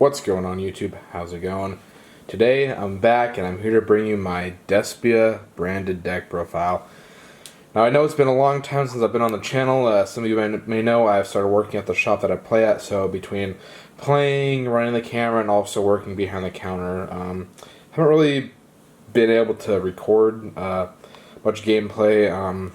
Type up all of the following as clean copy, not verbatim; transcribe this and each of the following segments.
What's going on YouTube? How's it going? Today I'm back and I'm here to bring you my Despia branded deck profile. Now I know it's been a long time since I've been on the channel. Some of you may know I've started working at the shop that I play at, so between playing, running the camera, and also working behind the counter, haven't really been able to record much gameplay. I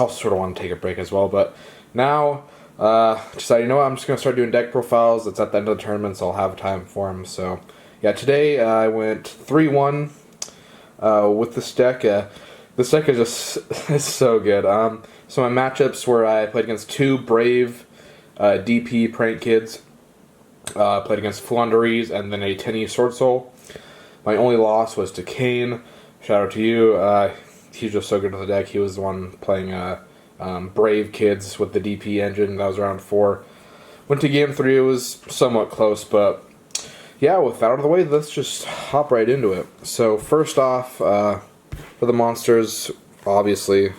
also sort of want to take a break as well, but now decided, you know what, I'm just going to start doing deck profiles. It's at the end of the tournament, so I'll have time for them. So, yeah, today I went 3-1 with this deck. This deck is just it's so good. So my matchups were I played against two Brave DP Prank Kids, played against Flunderies, and then a Tinny Sword Soul. My only loss was to Kane. Shout out to you. He's just so good with the deck. He was the one playing Brave Kids with the DP engine. That was round 4. Went to game 3. It was somewhat close, but yeah, with that out of the way, let's just hop right into it. So first off, for the monsters, obviously,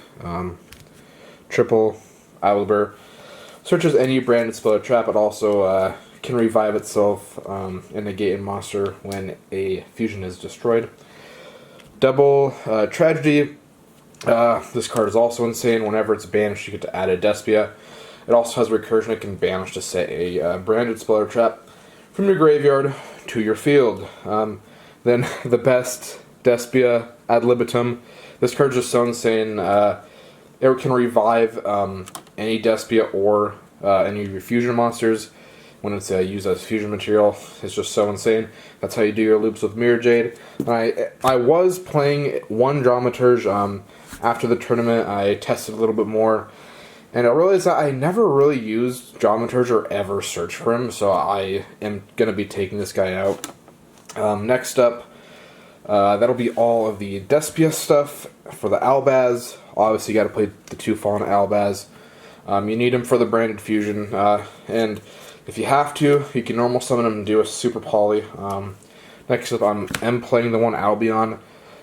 triple Aliber. Searches any branded spell or trap. It also can revive itself and negate a monster when a fusion is destroyed. Double Tragedy. This card is also insane. Whenever it's banished, you get to add a Despia. It also has recursion. It can banish to set a branded spell or trap from your graveyard to your field. Then the best, Despia ad libitum. This card is just so insane. It can revive any Despia or any of your fusion monsters when it's used as fusion material. It's just so insane. That's how you do your loops with Mirror Jade. I was playing one Dramaturge after the tournament. I tested a little bit more, and I realized that I never really used Dramaturge or ever searched for him, so I am going to be taking this guy out. Next up, that'll be all of the Despia stuff. For the Albaz, obviously you got to play the 2 Fallen Albaz. You need him for the branded fusion, and if you have to, you can normal summon him and do a super poly. Next up, I'm playing the 1 Albion.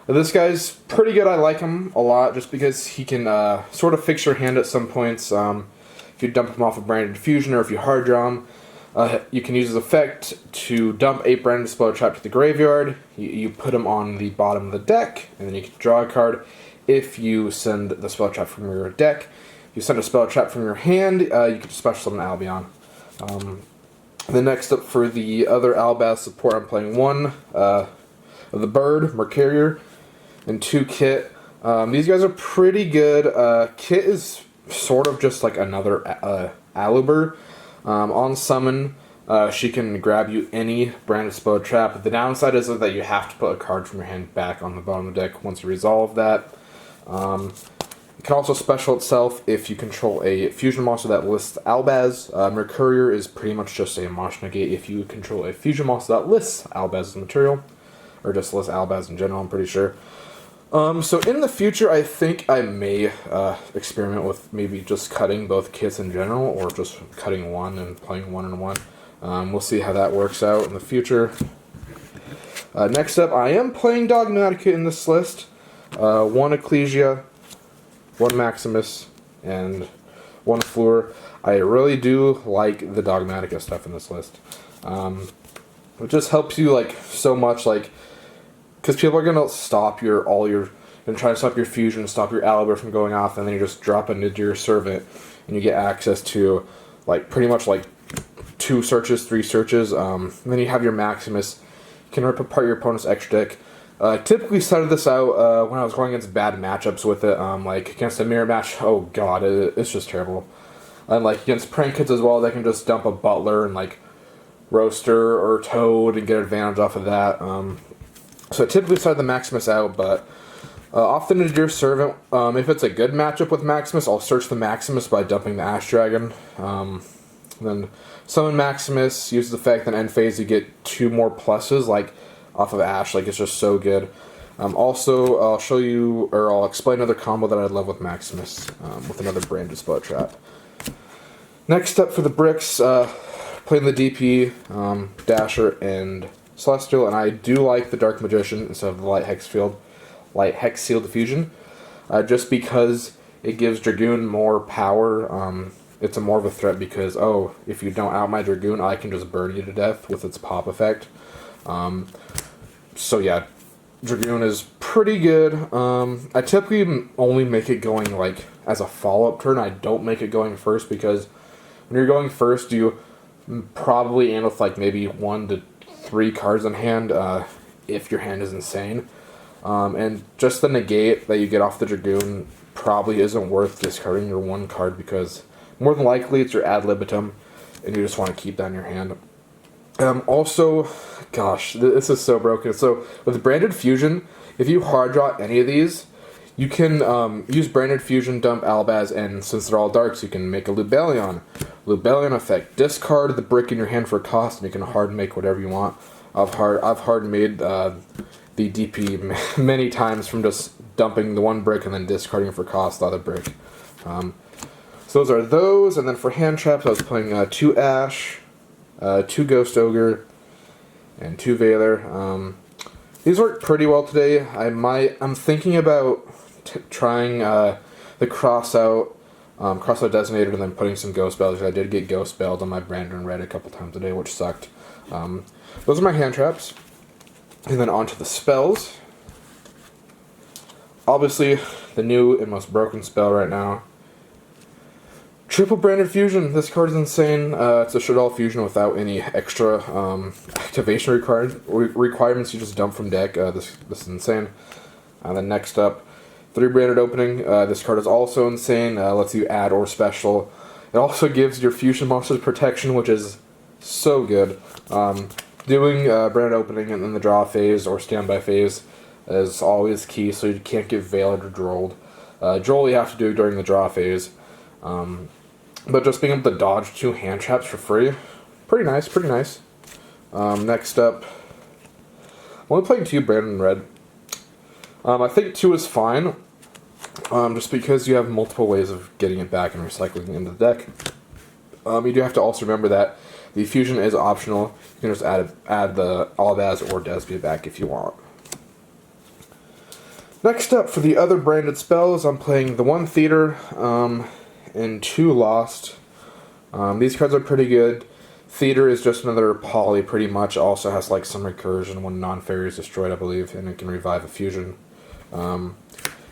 This guy's pretty good. I like him a lot just because he can sort of fix your hand at some points. If you dump him off a branded fusion or if you hard draw him, you can use his effect to dump a branded spell trap to the graveyard. You put him on the bottom of the deck, and then you can draw a card if you send the spell trap from your deck. If you send a spell trap from your hand, you can special summon Albion. Then next up for the other Albaz support, I'm playing 1 of the Bird, Mercurier, and 2 Kit. These guys are pretty good. Kit is sort of just like another Aluber. On summon, she can grab you any branded spell trap. The downside is that you have to put a card from your hand back on the bottom of the deck once you resolve that. It can also special itself if you control a fusion monster that lists Albaz. Mercurier is pretty much just a monster negate if you control a fusion monster that lists Albaz as material, or just lists Albaz in general, I'm pretty sure. So in the future, I think I may experiment with maybe just cutting both kits in general, or just cutting one and playing 1 and 1. We'll see how that works out in the future. Next up, I am playing Dogmatica in this list. 1 Ecclesia, 1 Maximus, and 1 Fleur. I really do like the Dogmatica stuff in this list. It just helps you like so much, like, because people are gonna stop and try to stop your fusion, stop your Aliber from going off, and then you just drop it into your Servant, and you get access to like pretty much like 2 searches, 3 searches. And then you have your Maximus. You can rip apart your opponent's extra deck. Typically started this out when I was going against bad matchups with it, like against a mirror match. Oh god, it's just terrible. And like against Prank Kids as well, they can just dump a Butler and like Roaster or Toad and get advantage off of that. So I typically start the Maximus out, but often into your Servant. If it's a good matchup with Maximus, I'll search the Maximus by dumping the Ash Dragon. Then summon Maximus, use the effect, then end phase you get 2 more pluses like off of Ash. Like, it's just so good. Also, I'll show you, or I'll explain another combo that I love with Maximus with another branded spell trap. Next up for the bricks, playing the DP, Dasher, and Celestial, and I do like the Dark Magician instead of the Light Hex Seal Diffusion, just because it gives Dragoon more power it's a more of a threat because, oh, if you don't out my Dragoon, I can just burn you to death with its pop effect. So yeah, Dragoon is pretty good. I typically only make it going like as a follow-up turn. I don't make it going first because when you're going first, you probably end with like maybe 1 to 3 cards in hand if your hand is insane. And just the negate that you get off the Dragoon probably isn't worth discarding your 1 card because more than likely it's your ad libitum and you just want to keep that in your hand. Also, gosh, this is so broken. So with Branded Fusion, if you hard draw any of these, you can use Branded Fusion, dump Albaz, and since they're all darks, you can make a Lubellion. Lubellion effect. Discard the brick in your hand for cost, and you can hard make whatever you want. I've hard made the DP many times from just dumping the 1 brick and then discarding it for cost the other brick. So those are those, and then for hand traps, I was playing 2 Ash, 2 Ghost Ogre, and 2 Veiler. These work pretty well today. I'm thinking about trying the cross-out designator and then putting some Ghost Bells. I did get Ghost Belled on my Brandon Red a couple times today, which sucked. Those are my hand traps. And then on to the spells. Obviously, the new and most broken spell right now. Triple Branded Fusion. This card is insane. It's a Shaddoll Fusion without any extra activation requirements. You just dump from deck. This is insane. Then next up, 3 Branded Opening. This card is also insane. Lets you add or special. It also gives your Fusion monsters protection, which is so good. Doing Branded Opening in the draw phase or standby phase is always key, so you can't get Veiled or Drolled. Droll you have to do during the draw phase. But just being able to dodge 2 hand traps for free, pretty nice, pretty nice. Next up, I'm only playing 2 Brandon Red. I think 2 is fine, just because you have multiple ways of getting it back and recycling into the deck. You do have to also remember that the fusion is optional. You can just add the Albaz or Despia back if you want. Next up, for the other branded spells, I'm playing the 1 Theater, and 2 Lost. These cards are pretty good. Theater is just another poly, pretty much. Also has like some recursion when non-fairy is destroyed, I believe, and it can revive a fusion. And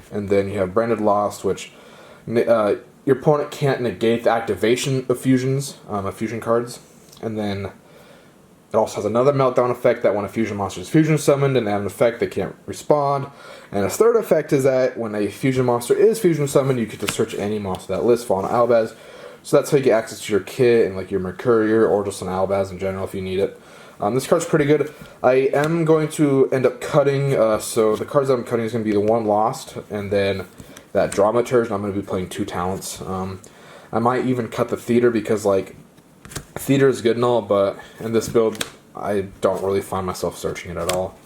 then you have Branded Lost, which your opponent can't negate the activation of fusions, of fusion cards. And then it also has another meltdown effect that when a fusion monster is fusion summoned and they have an effect, they can't respond. And its third effect is that when a fusion monster is fusion summoned, you get to search any monster that lists fall on Albaz. So that's how you get access to your kit and like your Mercurier or just an Albaz in general if you need it. This card's pretty good. I am going to end up cutting, so the cards that I'm cutting is going to be the 1 Lost and then that Dramaturge, and I'm going to be playing 2 Talents. I might even cut the Theater because like Theater is good and all, but in this build I don't really find myself searching it at all.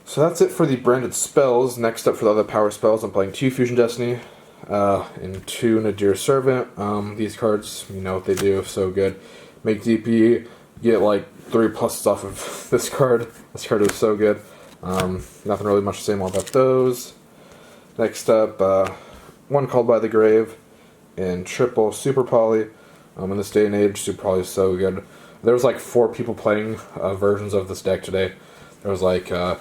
So that's it for the branded spells. Next up for the other power spells, I'm playing 2 Fusion Destiny and 2 Nadir Servant. These cards, you know what they do, so good. Make DP, get like 3+ stuff of this card. This card is so good. Nothing really much to say more about those. Next up, 1 Called by the Grave and triple Super Poly. In this day and age, Super Poly is so good. There was like 4 people playing versions of this deck today. There was like there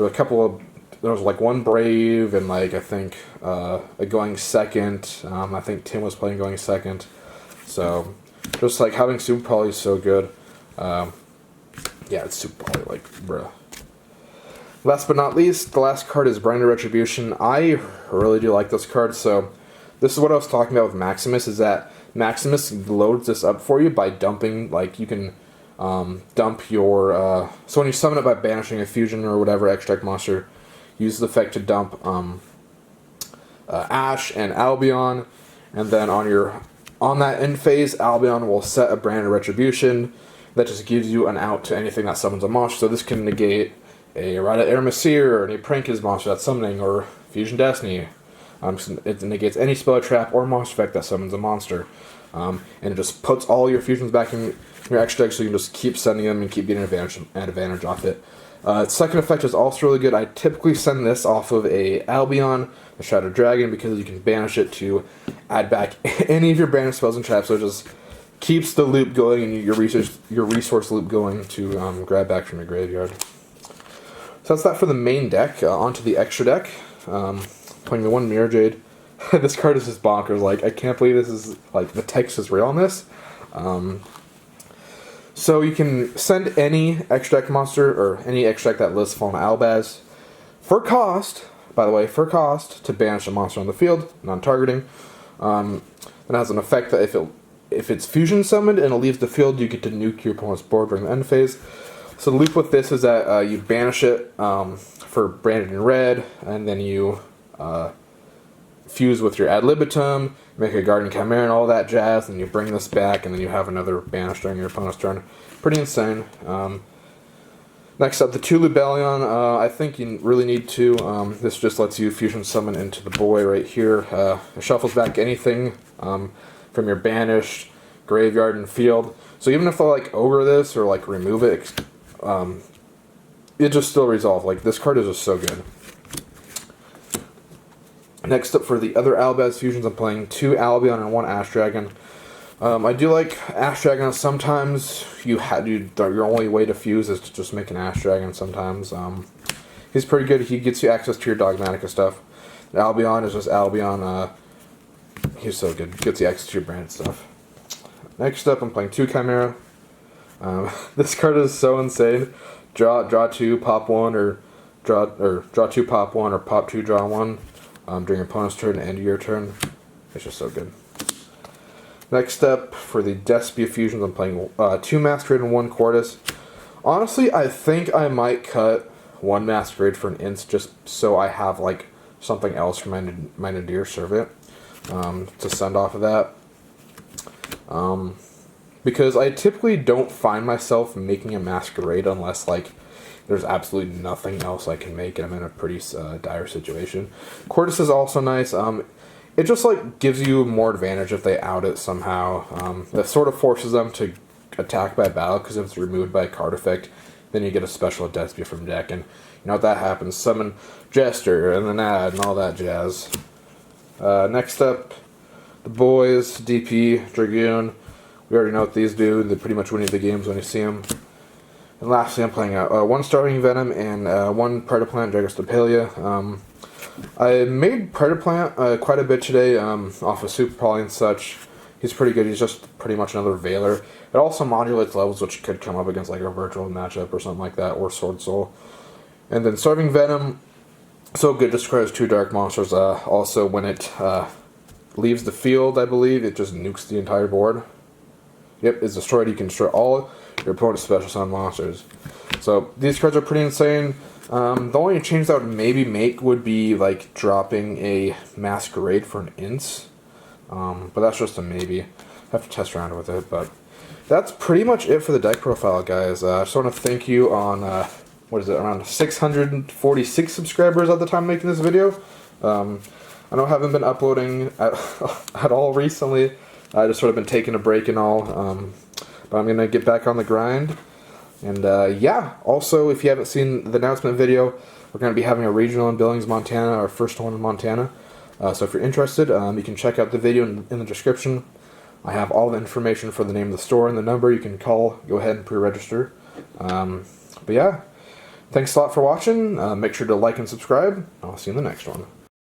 were a couple of, there was like 1 Brave and like I think a going second. I think Tim was playing going second. So just like having Super Poly is so good. Yeah, it's Super Poly, like bruh. Last but not least, the last card is Branded Retribution. I really do like this card. So this is what I was talking about with Maximus, is that Maximus loads this up for you by dumping, like you can dump your, so when you summon it by banishing a fusion or whatever extract monster, use the effect to dump Ash and Albion, and then on that end phase, Albion will set a Branded Retribution that just gives you an out to anything that summons a monster. So this can negate a Rada Eremacir or any Prankins monster that's summoning, or Fusion Destiny. It negates any spell trap or monster effect that summons a monster. And it just puts all your fusions back in your extra deck, so you can just keep sending them and keep getting an advantage off it. Second effect is also really good. I typically send this off of a Albion, a Shadow Dragon, because you can banish it to add back any of your banished spells and traps, so it just keeps the loop going and your resource loop going to grab back from your graveyard. So that's that for the main deck. Onto the extra deck. Playing the one Mirror Jade. This card is just bonkers. Like, I can't believe this is, like, the text is real on this. So you can send any extra deck monster, or any extra deck that lists Fallen Albaz, for cost, by the way, for cost, to banish a monster on the field, non-targeting. It has an effect that if it's fusion summoned and it leaves the field, you get to nuke your opponent's board during the end phase. So the loop with this is that you banish it for branded in red, and then you fuse with your ad libitum, make a Guardian Chimera and all that jazz, and you bring this back, and then you have another banish during your opponent's turn. Pretty insane. Next up, the 2 Lubellion. I think you really need to. This just lets you fusion summon into the boy right here. It shuffles back anything from your banished, graveyard, and field. So even if I like ogre this or like remove it, it just still resolve. Like, this card is just so good. Next up, for the other Albaz fusions, I'm playing 2 Albion and 1 Ash Dragon. I do like Ash Dragon. Sometimes your only way to fuse is to just make an Ash Dragon sometimes. He's pretty good. He gets you access to your Dogmatica stuff. The Albion is just Albion. He's so good. Gets you access to your branded stuff. Next up, I'm playing 2 Chimera. This card is so insane. Draw 2, pop 1, or draw 2, pop 1, or pop 2, draw 1. During your opponent's turn and end of your turn. It's just so good. Next up, for the Despia fusions, I'm playing 2 Masquerade and 1 Cordis. Honestly, I think I might cut 1 Masquerade for an inst, just so I have like something else for my Nadir Servant to send off of that. Because I typically don't find myself making a Masquerade unless like there's absolutely nothing else I can make, and I'm in a pretty dire situation. Cordis is also nice. It just like gives you more advantage if they out it somehow. That sort of forces them to attack by battle, because if it's removed by a card effect, then you get a special Despia from deck, and you know what that happens. Summon Jester, and then add, and all that jazz. Next up, the boys, DP, Dragoon. We already know what these do. They pretty much win the games when you see them. And lastly, I'm playing 1 Starving Venom and 1 Predator Plant, Dragostapelia. I made Predator Plant quite a bit today off of Super Poly and such. He's pretty good. He's just pretty much another Veiler. It also modulates levels, which could come up against like a virtual matchup or something like that, or Sword Soul. And then Starving Venom, so good, destroys 2 dark monsters. Also, when it leaves the field, I believe, it just nukes the entire board. Yep, it's destroyed. You can destroy all your opponent's special summon monsters. So these cards are pretty insane. The only change that I would maybe make would be like dropping a Masquerade for an Ints. But that's just a maybe. I have to test around with it. But that's pretty much it for the deck profile, guys. I just want to thank you on, around 646 subscribers at the time of making this video. I know I haven't been uploading at all recently. I just sort of been taking a break and all. But I'm going to get back on the grind. And yeah, also, if you haven't seen the announcement video, we're going to be having a regional in Billings, Montana, our first one in Montana. So if you're interested, you can check out the video in the description. I have all the information for the name of the store and the number you can call. Go ahead and pre-register. But yeah, thanks a lot for watching. Make sure to like and subscribe. I'll see you in the next one.